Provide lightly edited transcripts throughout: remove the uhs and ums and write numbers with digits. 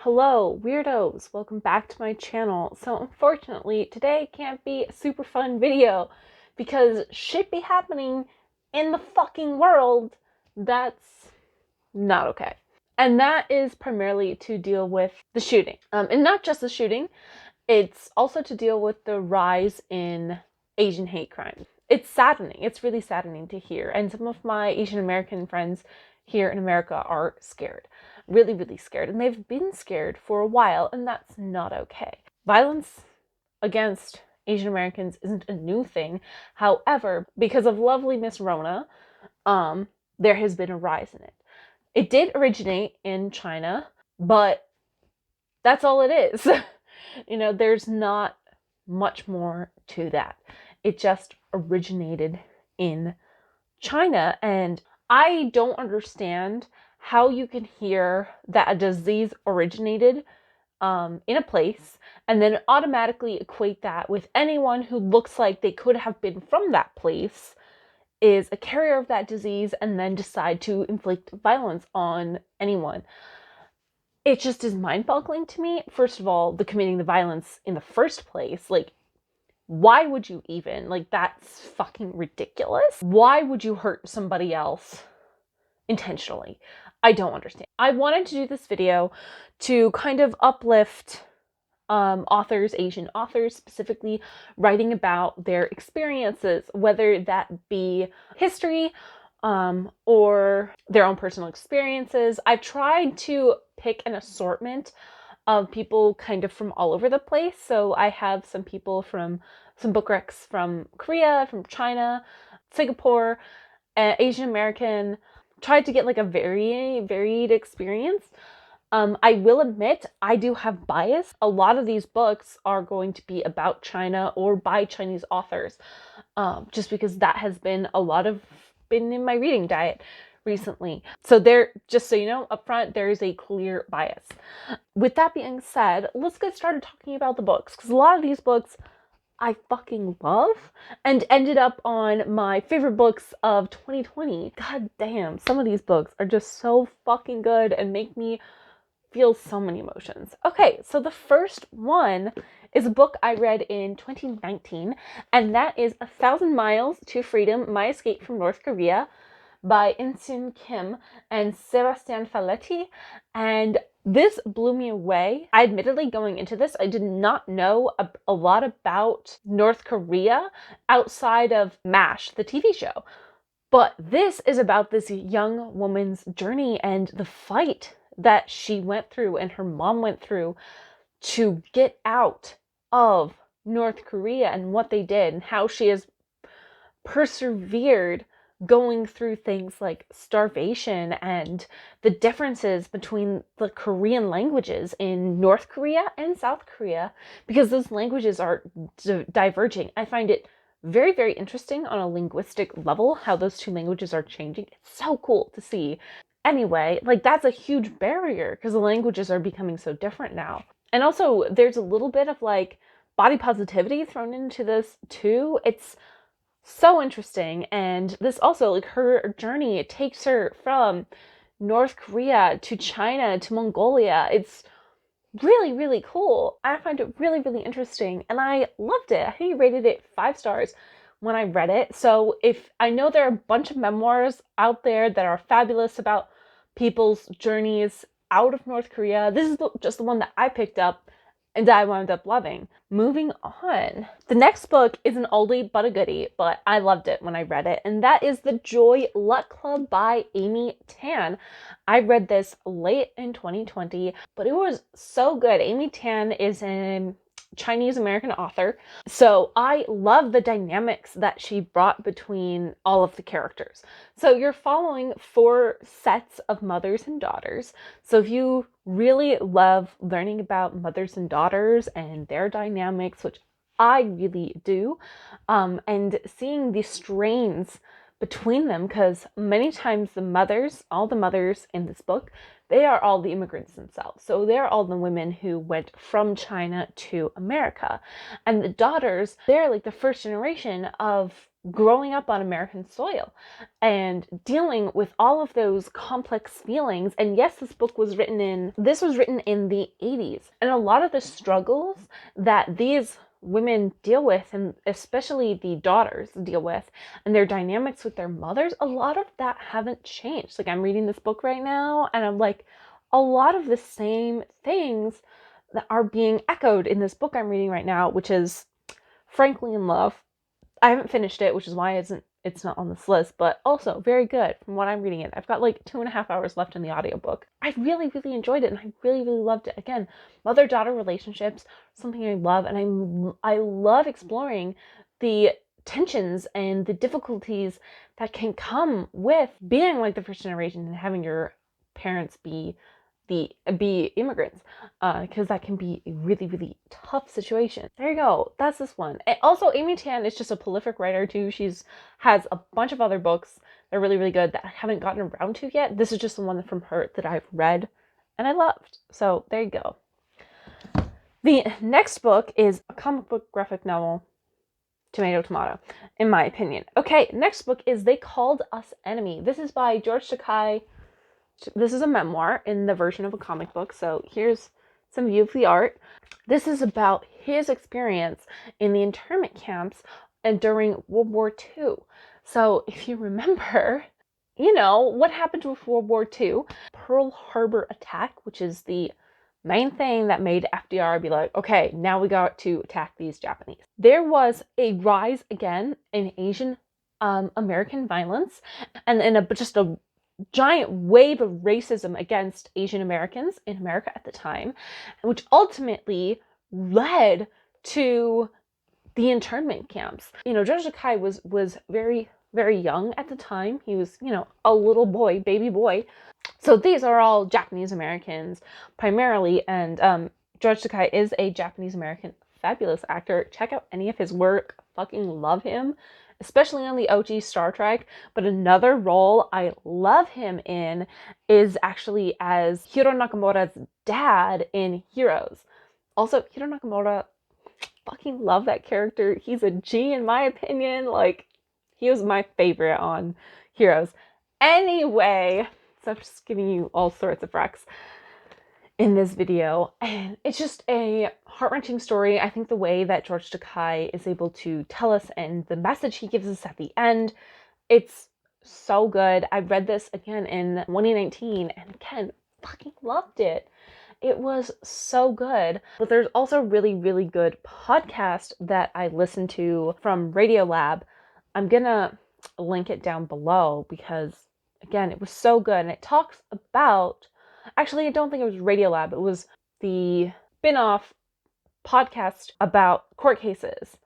Hello, weirdos! Welcome back to my channel. So unfortunately, today can't be a super fun video because shit be happening in the fucking world that's not okay. And that is primarily to deal with the shooting. And not just the shooting, it's also to deal with the rise in Asian hate crime. It's saddening. It's really saddening to hear. And some of my Asian American friends here in America are scared. Really, really scared. And they've been scared for a while, and that's not okay. Violence against Asian Americans isn't a new thing. However, because of lovely Miss Rona, there has been a rise in it. It did originate in China, but that's all it is. You know, there's not much more to that. It just originated in China, and I don't understand how you can hear that a disease originated in a place and then automatically equate that with anyone who looks like they could have been from that place is a carrier of that disease and then decide to inflict violence on anyone. It just is mind-boggling to me. First of all, the committing the violence in the first place, like, why would you even? Like, that's fucking ridiculous. Why would you hurt somebody else intentionally? I don't understand. I wanted to do this video to kind of uplift authors, Asian authors specifically, writing about their experiences, whether that be history or their own personal experiences. I've tried to pick an assortment of people kind of from all over the place. So I have some people from some book recs from Korea, from China, Singapore, Asian American. Tried to get like a very varied experience. I will admit I do have bias. A lot of these books are going to be about China or by Chinese authors, just because that has been been in my reading diet recently. So there, just so you know, up front, there is a clear bias. With that being said, let's get started talking about the books, because a lot of these books I fucking love and ended up on my favorite books of 2020. God damn, some of these books are just so fucking good and make me feel so many emotions. Okay, so the first one is a book I read in 2019, and that is 1,000 Miles to Freedom, My Escape from North Korea by In-Sun Kim and Sebastian Faletti. And this blew me away. I admittedly, going into this, I did not know a lot about North Korea outside of MASH, the TV show. But this is about this young woman's journey and the fight that she went through and her mom went through to get out of North Korea and what they did and how she has persevered going through things like starvation and the differences between the Korean languages in North Korea and South Korea, because those languages are diverging. I find it very, very interesting on a linguistic level how those two languages are changing. It's so cool to see. Anyway, like, that's a huge barrier because the languages are becoming so different now. And also there's a little bit of like body positivity thrown into this too. It's so interesting. And this also, like, her journey, it takes her from North Korea to China to Mongolia. It's really, really cool. I find it really, really interesting, and I loved it. I think I rated it 5 stars when I read it. So if I know there are a bunch of memoirs out there that are fabulous about people's journeys out of North Korea, this is just the one that I picked up and I wound up loving. Moving on. The next book is an oldie but a goodie, but I loved it when I read it, and that is The Joy Luck Club by Amy Tan. I read this late in 2020, but it was so good. Amy Tan is a Chinese American author, so I love the dynamics that she brought between all of the characters. So you're following 4 sets of mothers and daughters. So if you really love learning about mothers and daughters and their dynamics, which I really do, and seeing the strains between them, because many times the mothers, all the mothers in this book, they are all the immigrants themselves. So they're all the women who went from China to America. And the daughters, they're like the first generation of growing up on American soil and dealing with all of those complex feelings. And yes, this was written in the 80s. And a lot of the struggles that these women deal with, and especially the daughters deal with, and their dynamics with their mothers, a lot of that haven't changed. Like, I'm reading this book right now, and I'm like, a lot of the same things that are being echoed in this book I'm reading right now, which is Frankly in Love. I haven't finished it, which is why it's not on this list, but also very good from what I'm reading it. I've got like 2.5 hours left in the audiobook. I really, really enjoyed it, and I really, really loved it. Again, mother-daughter relationships, something I love, and I love exploring the tensions and the difficulties that can come with being like the first generation and having your parents be immigrants, because that can be a really, really tough situation. There you go. That's this one. And also, Amy Tan is just a prolific writer too. Has a bunch of other books that are really, really good that I haven't gotten around to yet. This is just the one from her that I've read and I loved. So there you go. The next book is a comic book graphic novel. Tomato, tomato, in my opinion. Okay, next book is They Called Us Enemy. This is by George Takei. This is a memoir in the version of a comic book, so here's some view of the art. This is about his experience in the internment camps and during World War II. So if you remember, you know, what happened with World War II? Pearl Harbor attack, which is the main thing that made FDR be like, okay, now we got to attack these Japanese. There was a rise again in Asian American violence, and just a giant wave of racism against Asian Americans in America at the time, which ultimately led to the internment camps. You know, George Takei was very, very young at the time. He was, you know, a little boy, baby boy. So these are all Japanese Americans primarily, and George Takei is a Japanese American fabulous actor. Check out any of his work. Fucking love him, especially on the OG Star Trek. But another role I love him in is actually as Hiro Nakamura's dad in Heroes. Also, Hiro Nakamura, fucking love that character. He's a G in my opinion. Like, he was my favorite on Heroes. Anyway, so I'm just giving you all sorts of recs in this video, and it's just a heart-wrenching story. I think the way that George Takei is able to tell us and the message he gives us at the end, it's so good. I read this again in 2019 and again, fucking loved it. It was so good. But there's also a really, really good podcast that I listened to from Radiolab. I'm gonna link it down below because, again, it was so good. And it talks about, actually, I don't think it was Radiolab. It was the spin-off podcast about court cases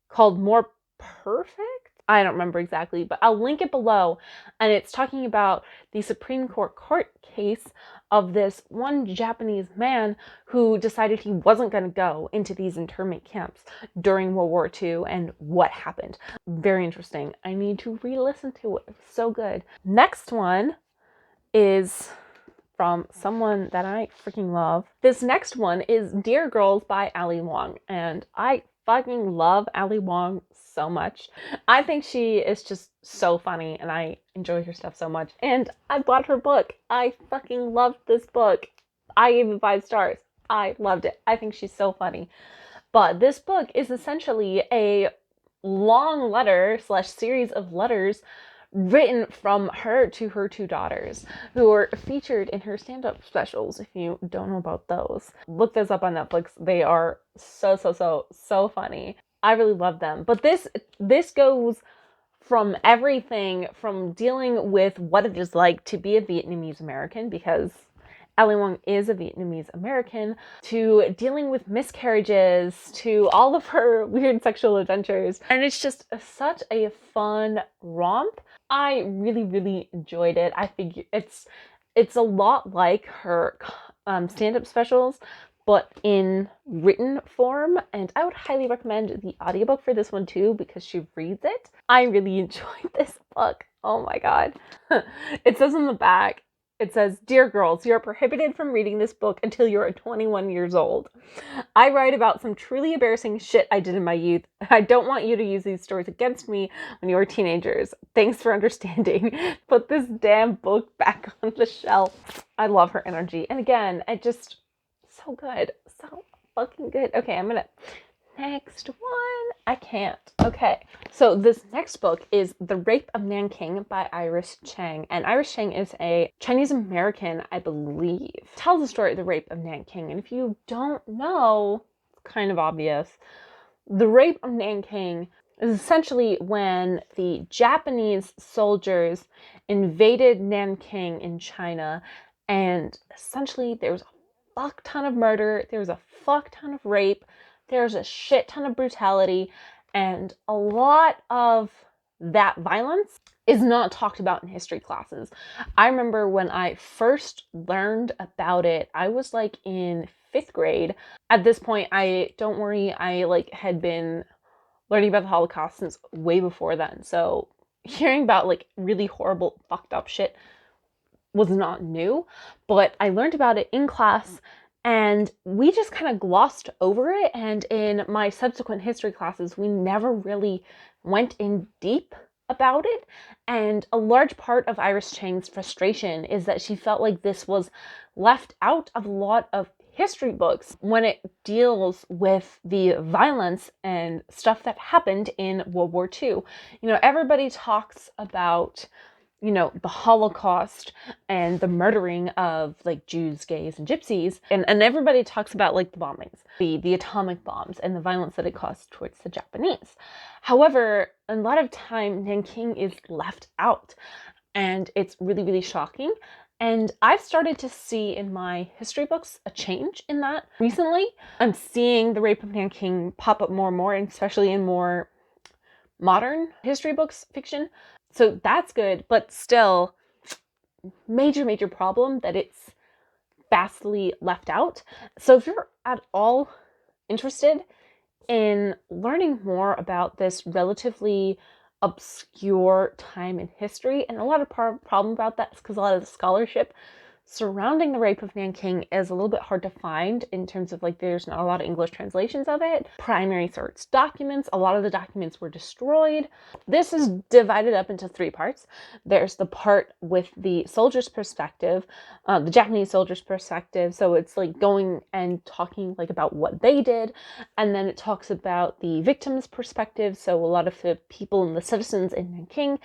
called More Perfect? I don't remember exactly, but I'll link it below. And it's talking about the Supreme Court case of this one Japanese man who decided he wasn't going to go into these internment camps during World War II and what happened. Very interesting. I need to re-listen to it. It was so good. Next one is from someone that I freaking love. This next one is Dear Girls by Ali Wong, and I fucking love Ali Wong so much. I think she is just so funny, and I enjoy her stuff so much. And I bought her book. I fucking loved this book. I gave it 5 stars. I loved it. I think she's so funny. But this book is essentially a long letter / series of letters written from her to her 2 daughters, who are featured in her stand-up specials. If you don't know about those, look those up on Netflix. They are so funny. I really love them. But this goes from everything from dealing with what it is like to be a Vietnamese American, because Ali Wong is a Vietnamese American, to dealing with miscarriages, to all of her weird sexual adventures. And it's just such a fun romp. I really, really enjoyed it. I think it's a lot like her stand-up specials, but in written form. And I would highly recommend the audiobook for this one too, because she reads it. I really enjoyed this book. Oh my god. It says on the back, It says, "Dear girls, you are prohibited from reading this book until you are 21 years old. I write about some truly embarrassing shit I did in my youth. I don't want you to use these stories against me when you are teenagers. Thanks for understanding." Put this damn book back on the shelf. I love her energy. And again, it just, so good. So fucking good. Okay, I'm gonna, next one. I can't. Okay. So this next book is The Rape of Nanking by Iris Chang. And Iris Chang is a Chinese American, I believe. Tells the story of the Rape of Nanking. And if you don't know, it's kind of obvious. The Rape of Nanking is essentially when the Japanese soldiers invaded Nanking in China, and essentially there was a fuck ton of murder, there was a fuck ton of rape, there's a shit ton of brutality, and a lot of that violence is not talked about in history classes. I remember when I first learned about it, I was like in 5th grade. At this point, don't worry, I like had been learning about the Holocaust since way before then. So hearing about like really horrible, fucked up shit was not new, but I learned about it in class and we just kind of glossed over it. And in my subsequent history classes, we never really went in deep about it. And a large part of Iris Chang's frustration is that she felt like this was left out of a lot of history books when it deals with the violence and stuff that happened in World War II. You know, everybody talks about, you know, the Holocaust and the murdering of like Jews, gays, and gypsies. And everybody talks about like the bombings, the atomic bombs and the violence that it caused towards the Japanese. However, a lot of time Nanking is left out and it's really, really shocking. And I've started to see in my history books a change in that recently. I'm seeing the Rape of Nanking pop up more and more, and especially in more modern history books, fiction. So that's good, but still, major problem that it's vastly left out. So if you're at all interested in learning more about this relatively obscure time in history, and a lot of problem about that is because a lot of the scholarship surrounding the Rape of Nanking is a little bit hard to find in terms of like there's not a lot of English translations of it. Primary source documents, a lot of the documents were destroyed. This is divided up into 3 parts. There's the part with the soldier's perspective, the Japanese soldier's perspective. So it's like going and talking like about what they did. And then it talks about the victim's perspective. So a lot of the people and the citizens in Nanking.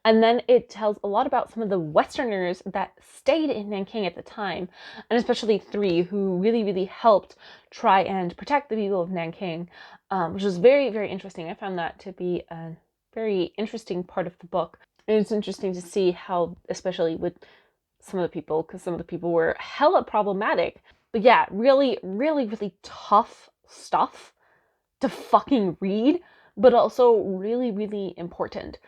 And then it tells a lot about some of the Westerners that stayed in Nanking at the time, and especially 3 who really helped try and protect the people of Nanking, which was very interesting. I found that to be a very interesting part of the book. And it's interesting to see how, especially with some of the people, because some of the people were hella problematic. But yeah, really tough stuff to fucking read, but also really important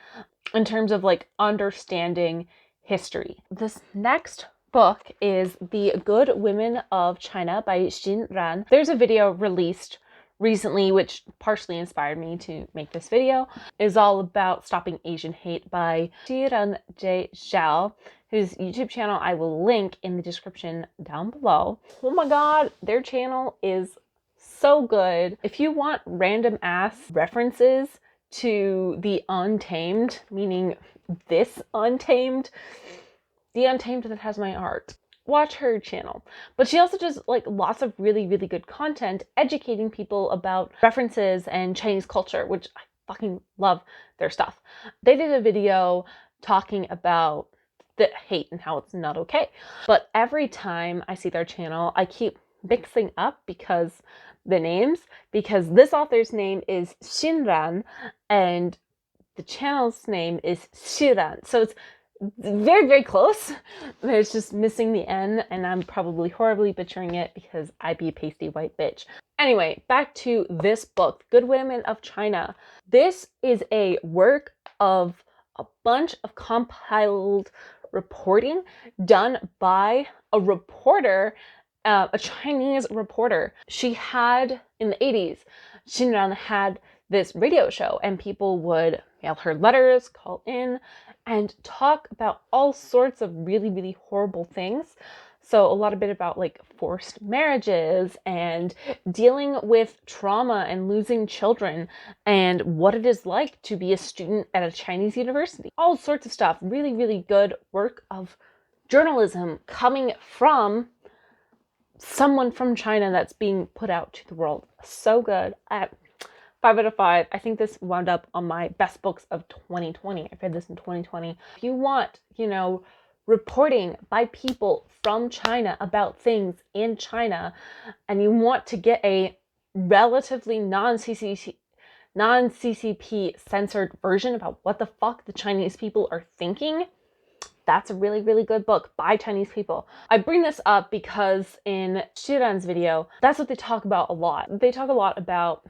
in terms of like understanding history. This next book is The Good Women of China by Xiran. There's a video released recently which partially inspired me to make this video. It's all about stopping Asian hate by Xiran Jay Zhao, whose YouTube channel I will link in the description down below. Oh my god, their channel is so good. If you want random ass references to the Untamed, meaning this Untamed, the Untamed that has my art, watch her channel. But she also does like lots of really good content educating people about references and Chinese culture, which I fucking love their stuff. They did a video talking about the hate and how it's not okay. But every time I see their channel, I keep mixing up because the names, because this author's name is Xiran and the channel's name is Xiran. So it's very close. It's just missing the N, and I'm probably horribly butchering it because I be a pasty white bitch. Anyway, back to this book, Good Women of China. This is a work of a bunch of compiled reporting done by a reporter, a Chinese reporter. She had, in the 80s, Xinran had this radio show, and people would mail her letters, call in, and talk about all sorts of really, really horrible things. So a lot of bit about like forced marriages and dealing with trauma and losing children and what it is like to be a student at a Chinese university. All sorts of stuff. Really, really good work of journalism coming from someone from China that's being put out to the world. So good. 5 out of 5. I think this wound up on my best books of 2020. I read this in 2020. If you want, reporting by people from China about things in China, and you want to get a relatively non-CCP censored version about what the fuck the Chinese people are thinking, that's a really, really good book by Chinese people. I bring this up because in Xiran's video, that's what they talk about a lot. They talk a lot about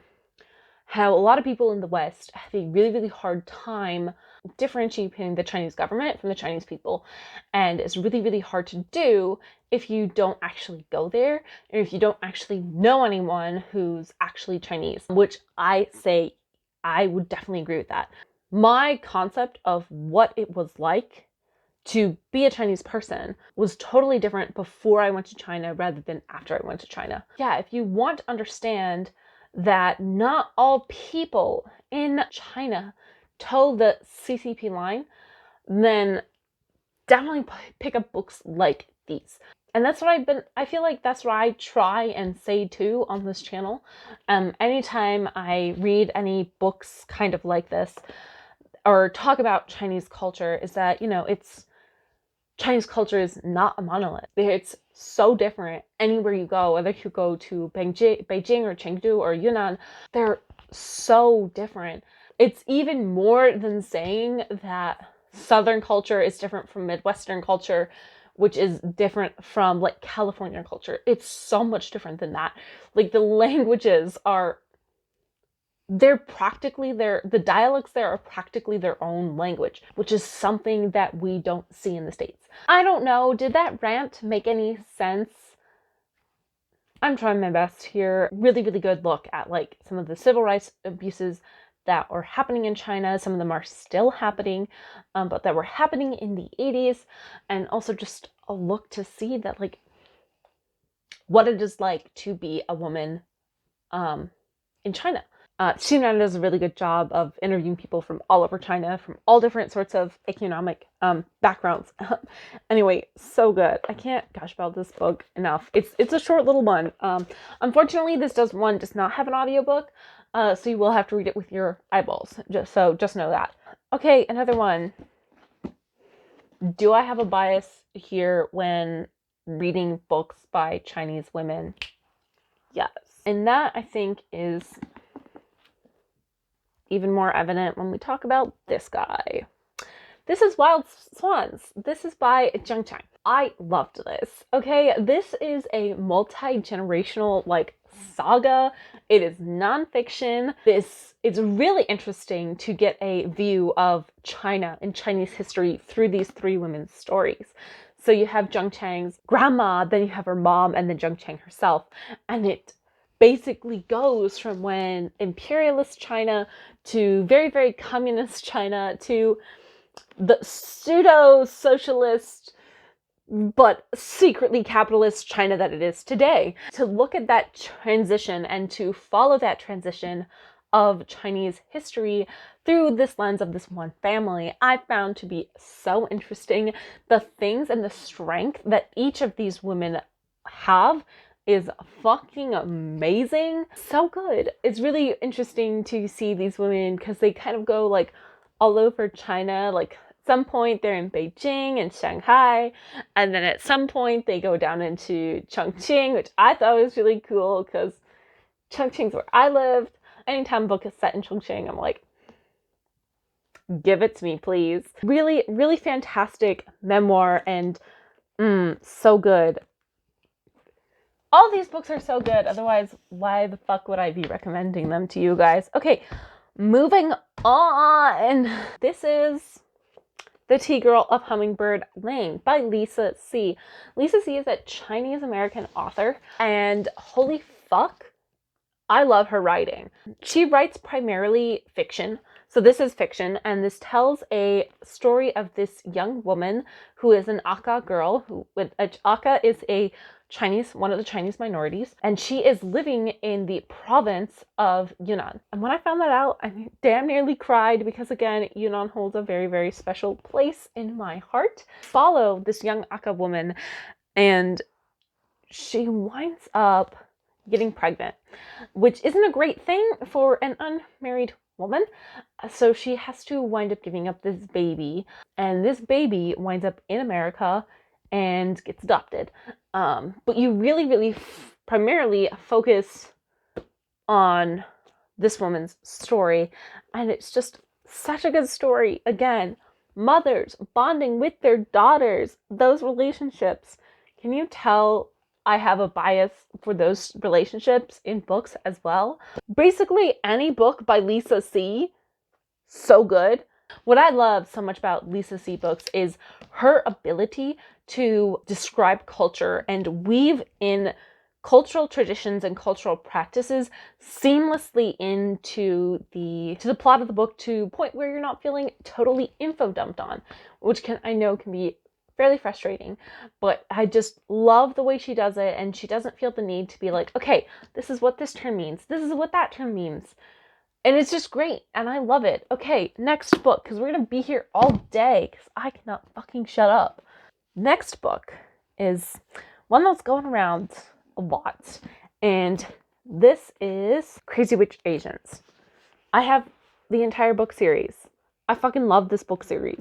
how a lot of people in the West have a really, really hard time differentiating the Chinese government from the Chinese people. And it's really, really hard to do if you don't actually go there, or if you don't actually know anyone who's actually Chinese, which I say I would definitely agree with that. My concept of what it was like to be a Chinese person was totally different before I went to China rather than after I went to China. Yeah, if you want to understand that not all people in China toe the CCP line, then definitely pick up books like these. And that's what I feel like that's what I try and say too on this channel. Anytime I read any books kind of like this or talk about Chinese culture, is that, Chinese culture is not a monolith. It's so different anywhere you go, whether you go to Beijing or Chengdu or Yunnan, they're so different. It's even more than saying that Southern culture is different from Midwestern culture, which is different from like California culture. It's so much different than that. Like the languages are, the dialects there are practically their own language, which is something that we don't see in the States. I don't know, did that rant make any sense? I'm trying my best here. Really, really good look at like some of the civil rights abuses that are happening in China. Some of them are still happening, but that were happening in the 80s. And also just a look to see that like what it is like to be a woman in China. Xiran does a really good job of interviewing people from all over China, from all different sorts of economic backgrounds. Anyway, so good. I can't gush about this book enough. It's a short little one. Unfortunately, this does not have an audiobook, so you will have to read it with your eyeballs. Just know that. Okay, another one. Do I have a bias here when reading books by Chinese women? Yes. And that, I think, is even more evident when we talk about this guy. This is Wild Swans. This is by Zhang Chang. I loved this. Okay, this is a multi-generational like saga. It is nonfiction. It's really interesting to get a view of China and Chinese history through these three women's stories. So you have Zhang Chang's grandma, then you have her mom, and then Zhang Chang herself. And it basically goes from when imperialist China to very, very communist China to the pseudo-socialist but secretly capitalist China that it is today. To look at that transition and to follow that transition of Chinese history through this lens of this one family, I found to be so interesting. The things and the strength that each of these women have is fucking amazing. So good. It's really interesting to see these women because they kind of go like all over China. Like at some point they're in Beijing and Shanghai, and then at some point they go down into Chongqing, which I thought was really cool because Chongqing's where I lived. Anytime a book is set in Chongqing, I'm like, give it to me, please. Really, really fantastic memoir and so good. All these books are so good, otherwise why the fuck would I be recommending them to you guys? Okay, moving on. This is The Tea Girl of Hummingbird Lane by Lisa C. Lisa C is a Chinese-American author, and holy fuck, I love her writing. She writes primarily fiction. So this is fiction, and this tells a story of this young woman who is an Aka girl, Aka is one of the Chinese minorities, and she is living in the province of Yunnan. And when I found that out, I damn nearly cried because, again, Yunnan holds a very, very special place in my heart. Follow this young Aka woman, and she winds up getting pregnant, which isn't a great thing for an unmarried woman. So she has to wind up giving up this baby, and this baby winds up in America and gets adopted. But you really, really primarily focus on this woman's story, and it's just such a good story. Again, mothers bonding with their daughters, those relationships. Can you tell I have a bias for those relationships in books as well? Basically, any book by Lisa C, so good. What I love so much about Lisa C books is her ability to describe culture and weave in cultural traditions and cultural practices seamlessly into the plot of the book, to a point where you're not feeling totally info dumped on, which I know can be fairly frustrating, but I just love the way she does it, and she doesn't feel the need to be like, okay, this is what this term means, this is what that term means, and it's just great, and I love it. Okay, next book, because we're gonna be here all day, because I cannot fucking shut up. Next book is one that's going around a lot, and this is Crazy Rich Asians. I have the entire book series. I fucking love this book series.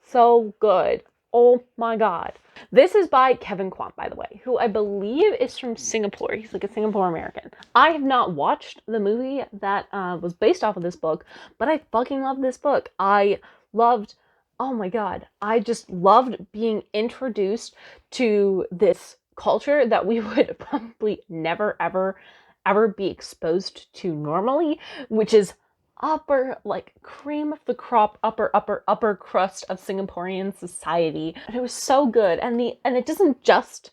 So good. Oh my god. This is by Kevin Kwan, by the way, who I believe is from Singapore. He's like a Singapore American. I have not watched the movie that was based off of this book, but I fucking love this book. Oh my god, I just loved being introduced to this culture that we would probably never, ever be exposed to normally, which is cream of the crop, upper crust of Singaporean society. And it was so good. And it doesn't just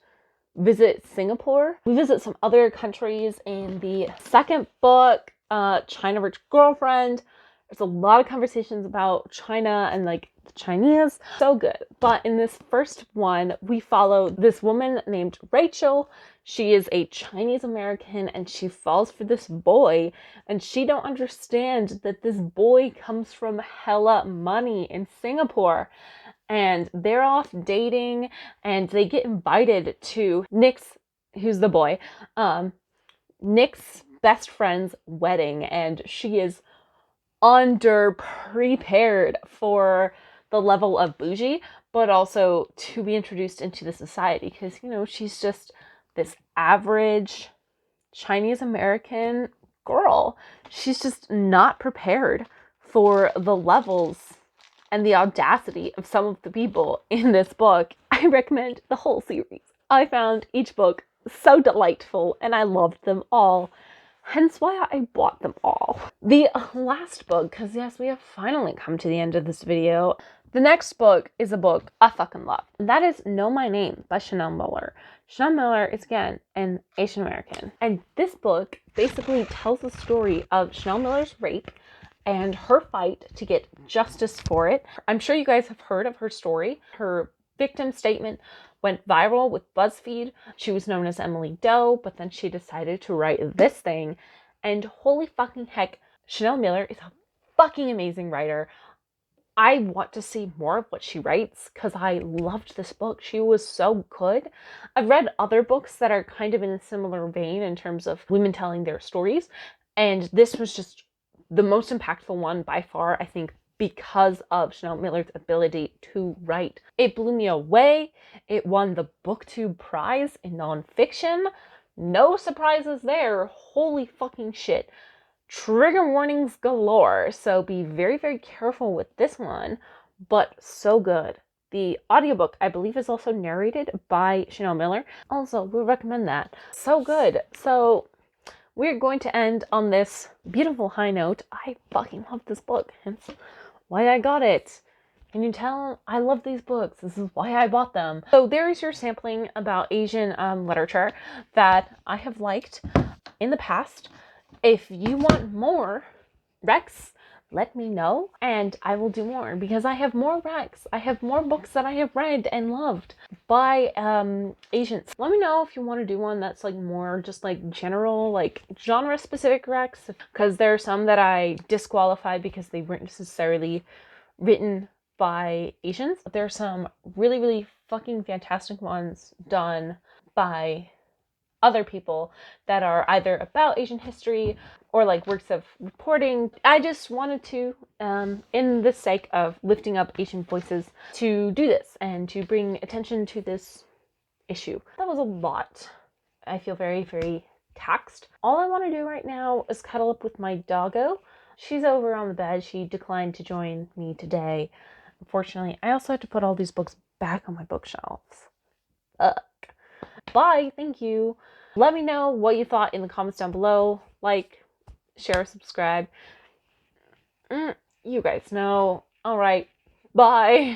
visit Singapore. We visit some other countries in the second book, China Rich Girlfriend. There's a lot of conversations about China and like the Chinese. So good. But in this first one, we follow this woman named Rachel. She is a Chinese American, and she falls for this boy, and she don't understand that this boy comes from hella money in Singapore. And they're off dating, and they get invited to Nick's, who's the boy, Nick's best friend's wedding, and she is underprepared for the level of bougie, but also to be introduced into the society, because, you know, she's just this average Chinese American girl. She's just not prepared for the levels and the audacity of some of the people in this book. I recommend the whole series. I found each book so delightful, and I loved them all. Hence why I bought them all. The last book, because yes, we have finally come to the end of this video. The next book is a book I fucking love. And that is Know My Name by Chanel Miller. Chanel Miller is, again, an Asian American. And this book basically tells the story of Chanel Miller's rape and her fight to get justice for it. I'm sure you guys have heard of her story. Her victim statement went viral with BuzzFeed. She was known as Emily Doe, but then she decided to write this thing. And holy fucking heck, Chanel Miller is a fucking amazing writer. I want to see more of what she writes because I loved this book. She was so good. I've read other books that are kind of in a similar vein in terms of women telling their stories, and this was just the most impactful one by far, I think, because of Chanel Miller's ability to write. It blew me away. It won the BookTube prize in nonfiction. No surprises there. Holy fucking shit. Trigger warnings galore, so be very, very careful with this one, but so good. The audiobook, I believe, is also narrated by Chanel Miller. Also, we recommend that. So good. So we're going to end on this beautiful high note. I fucking love this book, hence why I got it. Can you tell? I love these books. This is why I bought them. So there is your sampling about Asian literature that I have liked in the past. If you want more recs, let me know and I will do more, because I have more recs. I have more books that I have read and loved by Asians. Let me know if you want to do one that's like more just like general, like genre specific recs, because there are some that I disqualified because they weren't necessarily written by Asians. There are some really, really fucking fantastic ones done by other people that are either about Asian history or like works of reporting. I just wanted to, in the sake of lifting up Asian voices, to do this and to bring attention to this issue. That was a lot. I feel very, very taxed. All I want to do right now is cuddle up with my doggo. She's over on the bed. She declined to join me today. Unfortunately, I also had to put all these books back on my bookshelves. Bye, thank you. Let me know what you thought in the comments down below. Like, share, subscribe. You guys know. Alright, bye.